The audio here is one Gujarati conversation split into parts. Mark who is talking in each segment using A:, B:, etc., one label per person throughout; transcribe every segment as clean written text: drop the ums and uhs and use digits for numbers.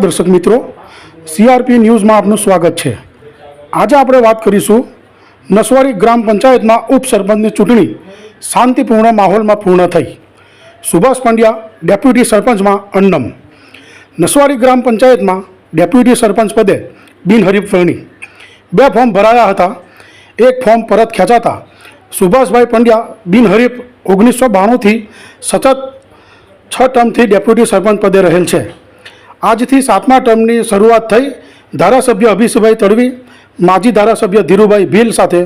A: દર્શક મિત્રો, CRP ન્યૂઝમાં આપનું સ્વાગત છે। આજે આપણે વાત કરીશું નસવાડી ગ્રામ પંચાયતમાં ઉપસરપંચની ચૂંટણી શાંતિપૂર્ણ માહોલમાં પૂર્ણ થઈ। સુભાષ પંડ્યા ડેપ્યુટી સરપંચમાં અન્નમ। નસવાડી ગ્રામ પંચાયતમાં ડેપ્યુટી સરપંચ પદે બિનહરીફ વરણી 2 ફોર્મ ભરાયા હતા। એક ફોર્મ પરત ખેંચાતા સુભાષભાઈ પંડ્યા બિનહરીફ 1992થી સતત 6 ટર્મથી ડેપ્યુટી સરપંચ પદે રહેલ છે। આજથી 7મા ટર્મની શરૂઆત થઈ। ધારાસભ્ય અભિષભાઈ તડવી, માજી ધારાસભ્ય ધીરુભાઈ ભીલ સાથે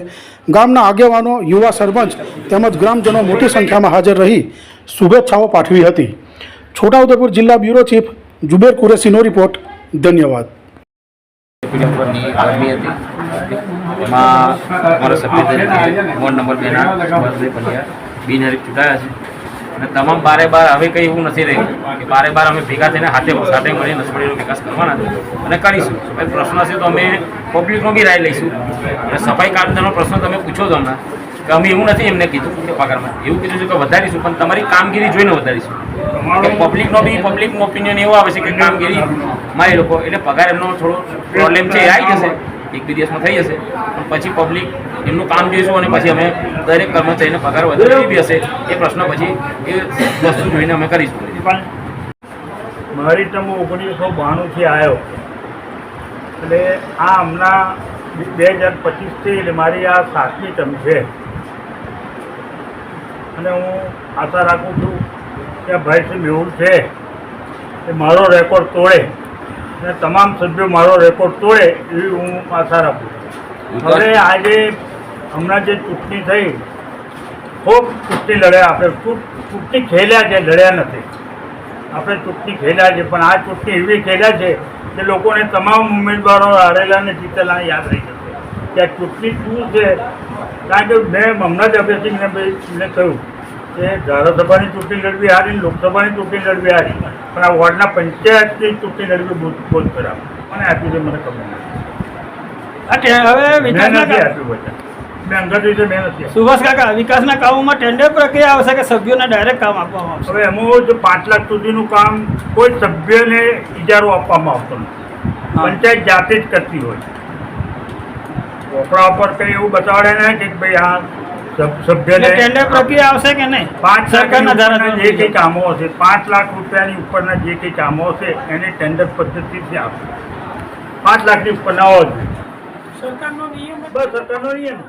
A: ગામના આગેવાનો, યુવા સરપંચ તેમજ ગ્રામજનો મોટી સંખ્યામાં હાજર રહી શુભેચ્છાઓ પાઠવી હતી। છોટાઉદેપુર જિલ્લા બ્યુરો ચીફ જુબેર કુરેશીનો રિપોર્ટ। ધન્યવાદ।
B: वोर्ड नंबर 2 बिनहरीफ चूंटाया है। तमाम बारे बार हमें कई एवं नहीं रही कि बारे बार अमे भेगा थईने हाथे साथे मळीने नसवाडीनो विकास करवाना अने करीशुं। प्रश्न छे तो अमे पब्लिकनो बी राय लईशुं। सफाई कामदारनो प्रश्न तमे पूछो छो हमणां कि अमे एवं नहीं एमने कीधुं के पगारमां एवं कीधुं छे के वधारीशुं, पण तमारी कामगीरी जोईने वधारीशुं। पब्लिकनो बी पब्लिकनो ओपिनियन एवो आवे छे के कामगीरी मां ए लोको एटले पगार एमनो थोड़ो प्रॉब्लम छे आई जशे, 1-2 દિવસમાં થઈ જશે, પણ પછી પબ્લિક એમનું કામ જોઈશું અને પછી અમે દરેક કર્મચારીને પગાર વધારવી બી હશે એ પ્રશ્ન પછી એ વસ્તુ જોઈને અમે કરીશું।
C: મારી ટર્મ 1992થી આવ્યો એટલે આ હમણાં 2025થી એટલે મારી આ 7મી ટર્મ છે અને હું આશા રાખું છું કે ભાઈ શ્રી મેહુલ છે એ મારો રેકોર્ડ તોડે અને તમામ સભ્યો મારો રેકોર્ડ તોડે એવી હું આશા રાખું છું। હવે આજે હમણાં જે ચૂંટણી થઈ ખૂબ ચૂંટણી લડ્યા આપણે, ચૂંટણી ખેલ્યા છે, લડ્યા નથી। આપણે ચૂંટણી ખેલ્યા છે પણ આ ચૂંટણી એવી ખેલ્યા છે કે લોકોને તમામ ઉમેદવારો હારેલા અને જીતેલા યાદ રહી જશે કે આ ચૂંટણી શું છે। કારણ કે મેં હમણાં જ અભ્યાસીને કહ્યું કે ધારાસભાની ચૂંટણી લડવી હારી, લોકસભાની ચૂંટણી લડવી હારી, પણ આ વોર્ડના પંચાયતની ચૂંટણી લડવી બહુ જ ખરાબ મને આપ્યું છે, મને ખબર નથી। હવે વિકાસના આપ્યું બધા મેં અંગત રીતે મેં નથી।
D: સુભાષ કાકા, વિકાસના કામોમાં ટેન્ડર પ્રક્રિયા આવશે કે સભ્યોને ડાયરેક્ટ કામ આપવામાં આવશે?
C: હવે એમાં જો 5 લાખ સુધીનું કામ કોઈ સભ્યને ઇજારો આપવામાં આવતો નથી, પંચાયત જાતે જ કરતી હોય। ચોપડા ઉપર કંઈ એવું બતાવડે નહીં કે ભાઈ આ સભ્યને
D: ટેન્ડર પ્રક્રિયા આવશે કે નહીં?
C: 5 સરકારના ધારા જે કંઈ કામો હશે, 5 લાખ રૂપિયાની ઉપરના જે કંઈ કામો હશે એને ટેન્ડર પદ્ધતિથી આપશે। 5 લાખની ઉપર ના હોય,
D: સરકારનો નિયમ,
C: બસ સરકારનો નિયમ।